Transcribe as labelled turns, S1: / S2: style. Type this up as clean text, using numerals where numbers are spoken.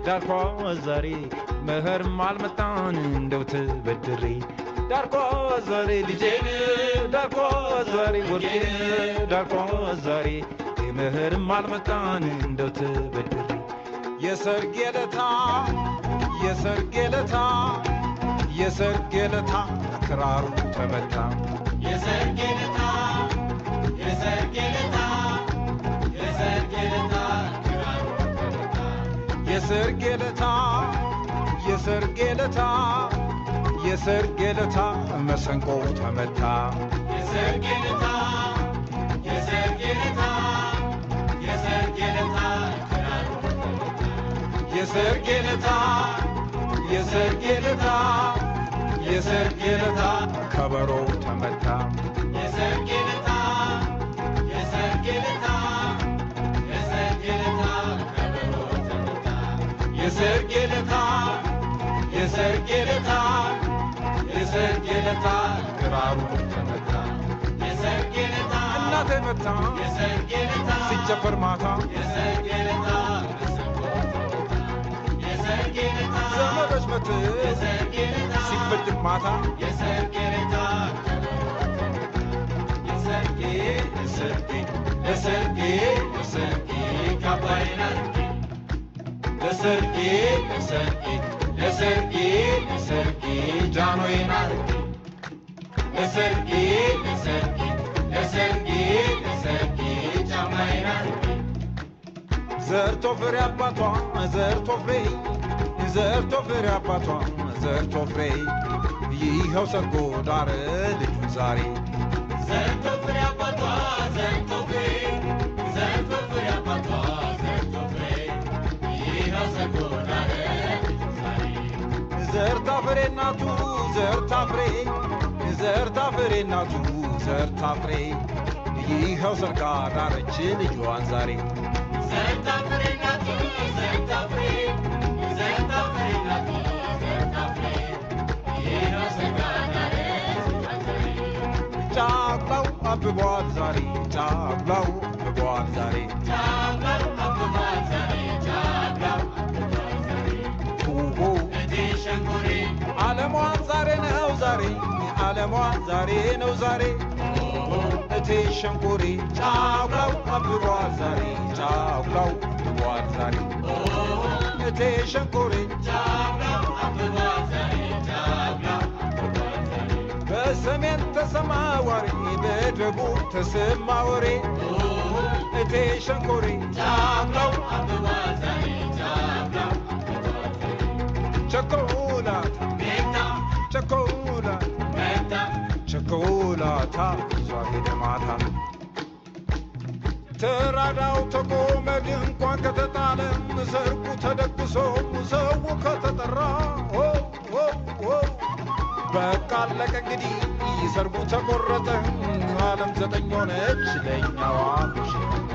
S1: ዳርኳ ዛሬ መኸርም አልመጣን እንደው ተበድሬ ዳርኳ ዛሬ ልጄን ዳርኳ ዛሬ ወርቄን ዳርኳ ዛሬ መኸርም አልመጣን እንደው ተበድሬ የሰርጌ ለታ የሰርጌ ለታ የሰርጌ ለታ ክራሩ ተመታ
S2: የሰርጌ ለታ የሰርጌ ለታ የሰርጌ ለታ ክራሩ ተመታ
S1: የሰርጌ ለታ የሰርጌ ለታ የሰርጌ ለታ መሰንቆ ተመታ
S2: የሰርጌ ለታ የሰርጌ ለታ የሰርጌ ለታ ክራሩ ተመታ
S1: የሰርጌ ለታ የሰርጌ ለታ የሰርጌ ለታ ከበሮ ተመታ
S2: የሰርጌ ለታ የሰርጌ ለታ የሰርጌ ለታ ከበሮ ተመታ
S1: የሰርጌ ለታ የሰርጌ ለታ የሰርጌ ለታ ክራሩ ተመታ
S2: የሰርጌ ለታ
S1: እናቴ መታ
S2: የሰርጌ ለታ
S1: ሲጨፈር ማታ
S2: የሰርጌ ለታ መሰንቆ ተመታ የሰርጌ ለታ
S1: ዘመዶች መት
S2: የሰርጌ ለታ
S1: ሲፈጅ ማታ
S2: የሰርጌ ለታ ከበሮ ተመታ የሰርጌ
S1: የሰርጌ
S2: ለሰርጌ ለሰርጌ ካባዬን አድርጌ
S1: ለሰርጌ
S2: ለሰርጌ ለሰርጌ ለሰርጌ ጃኖዬን አድርጌ ለሰርጌ ለሰርጌ ለሰርጌ ለሰርጌ ጫማዬን አድርጌ
S1: ዘርቶ ፍሬ አባቷ ዘርቶ ፍሬ ዘርቶ ፍሬ አባቷ ዘርቶ ፍሬ ይኸው ሰርጎ ዳረ ልጁን ዛሬ
S2: ዘርቶ ፍሬ አባቷ ዘርቶ ፍሬ ዘርቶ ፍሬ አባቷ ዘርቶ ፍሬ ይኸው ሰርጎ ዳረ ልጁን ዛሬ
S1: ዘርታ ፍሬ እናቱ ዘርታ ፍሬ ዘርታ ፍሬ እናቱ ዘርታ ፍሬ ይኸው ሰርጋ ዳረች ልጇን ዛሬ
S2: ዘርታ ፍሬ እናቱ ዘርታ ፍሬ ዘርታ ፍሬ እናቱ ዘርታ ፍሬ ይኸው ሰርጋ ዳረ ልጇን ዛሬ
S1: ጫቅላው አብቧል ዛሬ ጫቅላው አብቧል ዛሬ
S2: ጫቅላው አብቧል ዛሬ ጫቅላው አብቧል ዛሬ
S1: ቱሆ
S2: እቴ ሸንኮሬ
S1: ዓለሟን ዛሬ ነው ዛሬ ዓለሟን ዛሬ ነው ዛሬ እቴ ሸንኮሬ ጫቅላው አብቧል ዛሬ ጫቅላው አብቧል ዛሬ እቴ ሸንኮሬ
S2: ጫቅላው አብቧል ዛሬ ጫቅላው አብቧል ዛሬ
S1: በሰሜን ተሰማ ወሬ በደቡብ ተሰማ ወሬ እቴ ሸንኮሬ
S2: ጫቅላው አብቧል ዛሬ ጫቅላው አብቧል ዛሬ
S1: ቸኮላታ
S2: ሜታ
S1: ቸኮላታ
S2: ሜታ
S1: ቸኮላታ ይዟ ሄደ ማታ ተራዳው ተቆመ ድንኳን ከተጣለ ሰርጉ ተደግሶ ሰው ከተጠራ በቃ አለቀ እንግዲህ ሰርጉ ተቆረጠ ዓለም ዘጠኝ ሆነች ለእኛዋ ምሽት